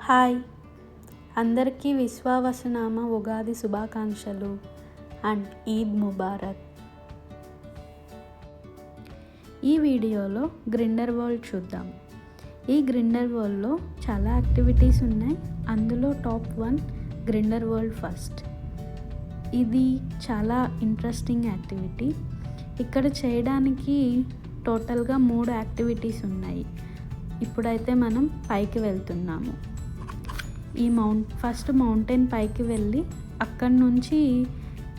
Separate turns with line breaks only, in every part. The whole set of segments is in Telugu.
హాయ్ అందరికీ విశ్వావసునామ ఉగాది శుభాకాంక్షలు అండ్ ఈద్ ముబారక్. ఈ వీడియోలో గ్రిండర్ వరల్డ్ చూద్దాం. ఈ గ్రిండర్ వరల్డ్లో చాలా యాక్టివిటీస్ ఉన్నాయి. అందులో టాప్ 1 గ్రిండర్ వరల్డ్ ఫస్ట్. ఇది చాలా ఇంట్రెస్టింగ్ యాక్టివిటీ. ఇక్కడ చేయడానికి టోటల్గా 3 యాక్టివిటీస్ ఉన్నాయి. ఇప్పుడైతే మనం పైకి వెళ్తున్నాము. ఫస్ట్ మౌంటైన్ పైకి వెళ్ళి అక్కడి నుంచి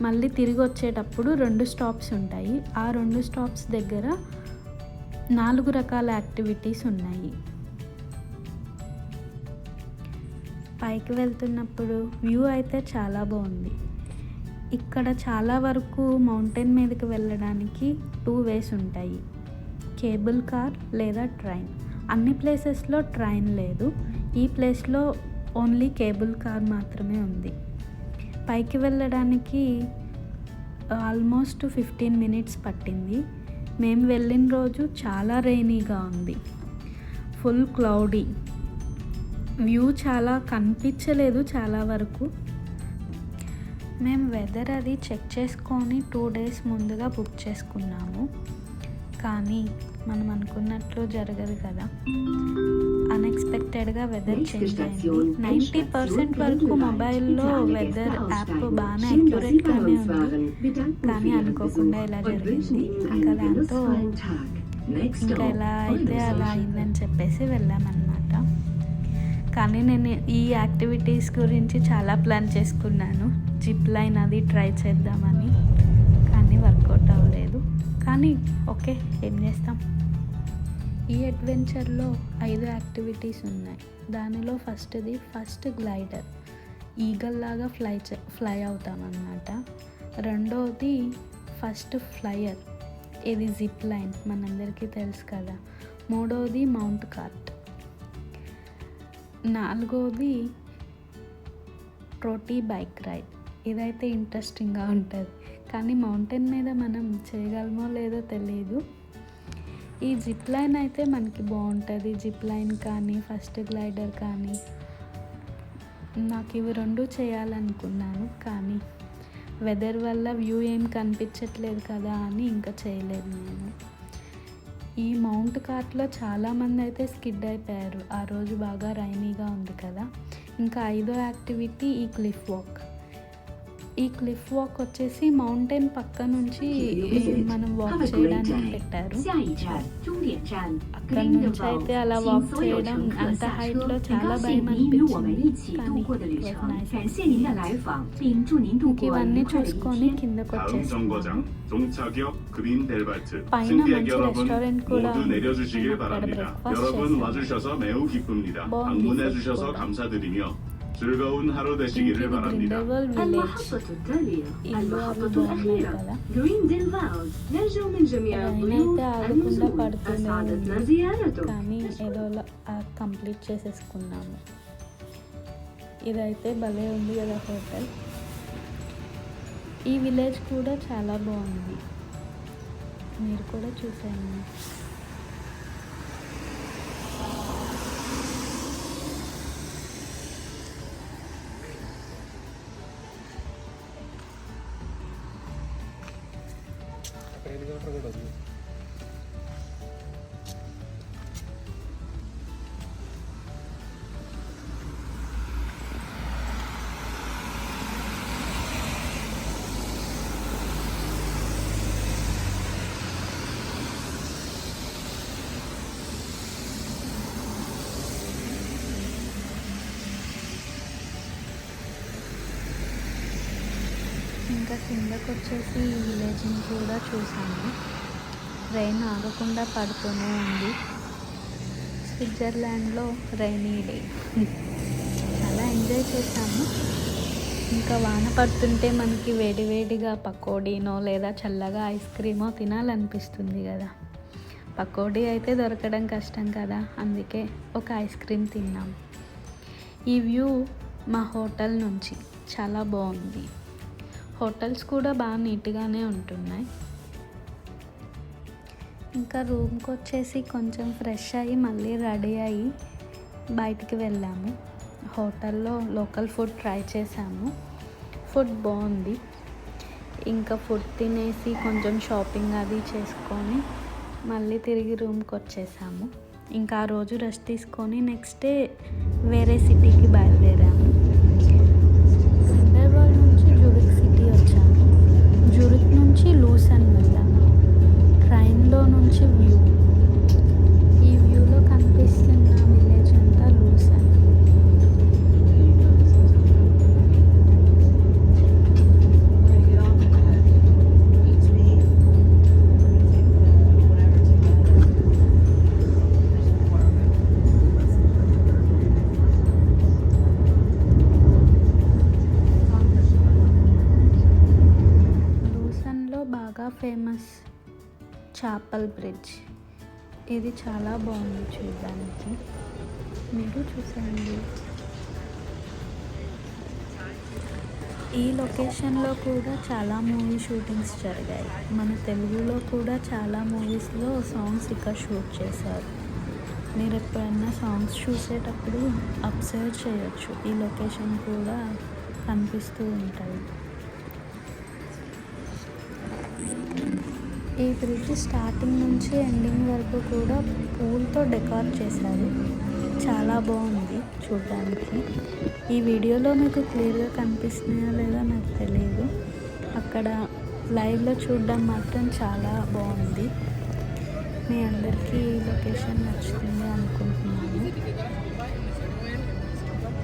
మళ్ళీ తిరిగి వచ్చేటప్పుడు 2 స్టాప్స్ ఉంటాయి. ఆ 2 స్టాప్స్ దగ్గర 4 రకాల యాక్టివిటీస్ ఉన్నాయి. పైకి వెళ్తున్నప్పుడు వ్యూ అయితే చాలా బాగుంది. ఇక్కడ చాలా వరకు మౌంటైన్ మీదకి వెళ్ళడానికి 2 వేస్ ఉంటాయి, కేబుల్ కార్ లేదా ట్రైన్. అన్ని ప్లేసెస్లో ట్రైన్ లేదు. ఈ ప్లేస్లో ఓన్లీ కేబుల్ కార్ మాత్రమే ఉంది. పైకి వెళ్ళడానికి ఆల్మోస్ట్ 15 మినిట్స్ పట్టింది. మేము వెళ్ళిన రోజు చాలా రెయినీగా ఉంది, ఫుల్ క్లౌడీ. వ్యూ చాలా కనిపించలేదు చాలా వరకు. మేము వెదర్ అది చెక్ చేసుకొని 2 డేస్ ముందుగా బుక్ చేసుకున్నాము. కానీ మనం అనుకున్నట్లు జరగదు కదా. అన్ఎక్స్పెక్టెడ్గా వెదర్ చేంజ్ అయింది. 90% వరకు మొబైల్లో వెదర్ యాప్ బాగానే అక్యురేట్గానే ఉంది, కానీ అనుకోకుండా ఇలా జరిగింది. ఇంకా దాంతో ఇంకా ఎలా అయితే అలా అయిందని చెప్పేసి వెళ్ళామన్నమాట. కానీ నేను ఈ యాక్టివిటీస్ గురించి చాలా ప్లాన్ చేసుకున్నాను. జిప్ లైన్ అది ట్రై చేద్దామని, కానీ వర్కౌట్ అవ్వలేదు. కానీ ఓకే, ఏం చేస్తాం. ఈ అడ్వెంచర్లో 5 యాక్టివిటీస్ ఉన్నాయి. దానిలో ఫస్ట్ గ్లైడర్, ఈగల్ లాగా ఫ్లై అవుతామన్నమాట. రెండోది ఫస్ట్ ఫ్లయర్, ఇది జిప్ లైన్ మనందరికీ తెలుసు కదా. మూడోది మౌంట్ కార్ట్. నాలుగోది ట్రోటీ బైక్ రైడ్. ఇదైతే ఇంట్రెస్టింగ్గా ఉంటుంది, కానీ మౌంటైన్ మీద మనం చేయగలమో లేదో తెలియదు. ఈ జిప్ లైన్ అయితే మనకి బాగుంటుంది. జిప్ లైన్ కానీ ఫస్ట్ గ్లైడర్ కానీ. నాకు ఇవి 2 చేయాలనుకున్నాను, కానీ వెదర్ వల్ల వ్యూ ఏం కనిపించట్లేదు కదా అని ఇంకా చేయలేదు నేను. ఈ మౌంట్ కార్ట్లో చాలామంది అయితే స్కిడ్ అయిపోయారు. ఆ రోజు బాగా రైనీగా ఉంది కదా. ఇంకా 5వ యాక్టివిటీ ఈ క్లిఫ్ వాక్. ఈ క్లిఫ్ వాక్ వచ్చేసి మౌంటైన్ పక్క నుంచి మనం వాక్ చేయడానికి పెట్టారు. అక్కడ నుంచి అయితే అలా వాక్ చేయడం అంత హైట్లో చాలా భయం అనిపించింది, కానీ ఇవన్నీ చూసుకొని కిందకు వచ్చేసాము. పైన మంచి రెస్టారెంట్ కూడా బాగుంది.
즐거운 하루 되시기를 바랍니다.
కానీ ఏదోలా కంప్లీట్ చేసేసుకున్నాము. ఇదైతే భలే ఉంది కదా హోటల్. ఈ విలేజ్ కూడా చాలా బాగుంది, మీరు కూడా చూసేయండి. ఇంకా కిందకు వచ్చేసి ఈ విలేజ్ని కూడా చూసాము. రెయిన్ ఆగకుండా పడుతూనే ఉంది. స్విట్జర్లాండ్లో రైనీ డే చాలా ఎంజాయ్ చేసాము. ఇంకా వాన పడుతుంటే మనకి వేడివేడిగా పకోడీనో లేదా చల్లగా ఐస్ క్రీమో తినాలనిపిస్తుంది కదా. పకోడీ అయితే దొరకడం కష్టం కదా, అందుకే ఒక ఐస్ క్రీమ్ తిన్నాం. ఈ వ్యూ మా హోటల్ నుంచి చాలా బాగుంది. హోటల్స్ కూడా బాగా నీట్గానే ఉంటున్నాయి. ఇంకా రూమ్కి వచ్చేసి కొంచెం ఫ్రెష్ అయ్యి మళ్ళీ రెడీ అయ్యి బయటికి వెళ్ళాము. హోటల్లో లోకల్ ఫుడ్ ట్రై చేసాము. ఫుడ్ బాగుంది. ఇంకా ఫుడ్ తినేసి కొంచెం షాపింగ్ అది చేసుకొని మళ్ళీ తిరిగి రూమ్కి వచ్చేసాము. ఇంకా ఆ రోజు రెస్ట్ తీసుకొని నెక్స్ట్ డే వేరే సిటీకి బయలుదేరాము. అండర్వరల్డ్ నుంచి జూరిక్ సిటీ వచ్చాము. జూరిక్ నుంచి లూసెన్ వెళ్ళాము. ట్రైన్లో నుంచి వ్యూ, ఈ వ్యూలో కనిపిస్తున్న విలేజ్ అంతా లూసెన్. బాగా ఫేమస్ చాపల్ బ్రిడ్జ్, ఇది చాలా బాగుంది చూడడానికి, మీరు చూసండి. ఈ లొకేషన్లో కూడా చాలా మూవీ షూటింగ్స్ జరిగాయి. మన తెలుగులో కూడా చాలా మూవీస్లో సాంగ్స్ ఇక్కడ షూట్ చేశారు. మీరు ఎప్పుడైనా సాంగ్స్ చూసేటప్పుడు అబ్జర్వ్ చేయొచ్చు, ఈ లొకేషన్ కూడా కనిపిస్తూ ఉంటాయి. ఈ బ్రిడ్జ్ స్టార్టింగ్ నుంచి ఎండింగ్ వరకు కూడా పూలతో డెకరేట్ చేశారు. చాలా బాగుంది చూడడానికి. ఈ వీడియోలో మీకు క్లియర్గా కనిపిస్తున్నాయో లేదో నాకు తెలియదు. అక్కడ లైవ్లో చూడడం మాత్రం చాలా బాగుంది. మీ అందరికీ ఈ లొకేషన్ నచ్చుతుంది అనుకుంటున్నాను.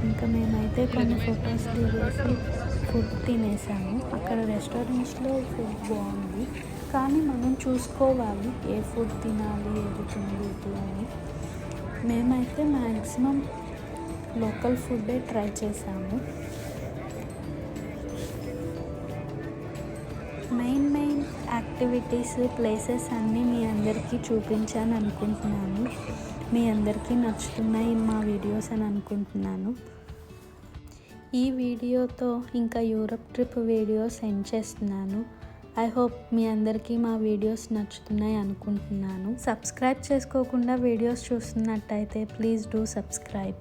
ఇంకా మేమైతే కొన్ని ఫొటోస్ దిగేసి ఫుడ్ తినేసాము. అక్కడ రెస్టారెంట్స్లో ఫుడ్ బాగుంది, కానీ మనం చూసుకోవాలి ఏ ఫుడ్ తినాలి, ఏది తినలేదు అని. మేమైతే మ్యాక్సిమం లోకల్ ఫుడ్డే ట్రై చేసాము. మెయిన్ యాక్టివిటీస్, ప్లేసెస్ అన్నీ మీ అందరికీ చూపించాను అనుకుంటున్నాను. మీ అందరికీ నచ్చుతున్నాయి మా వీడియోస్ అని అనుకుంటున్నాను. ఈ వీడియోతో ఇంకా యూరప్ ట్రిప్ వీడియో సెండ్ చేస్తున్నాను. ఐ హోప్ మీ అందరికీ మా వీడియోస్ నచ్చుతున్నాయి అనుకుంటున్నాను. సబ్స్క్రైబ్ చేసుకోకుండా వీడియోస్ చూస్తున్నట్టయితే please do subscribe.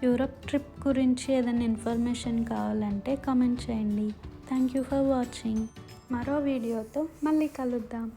Europe trip గురించి ఏదైనా ఇన్ఫర్మేషన్ కావాలంటే కామెంట్ చేయండి. Thank you for watching. మరో వీడియోతో మళ్ళీ కలుద్దాం.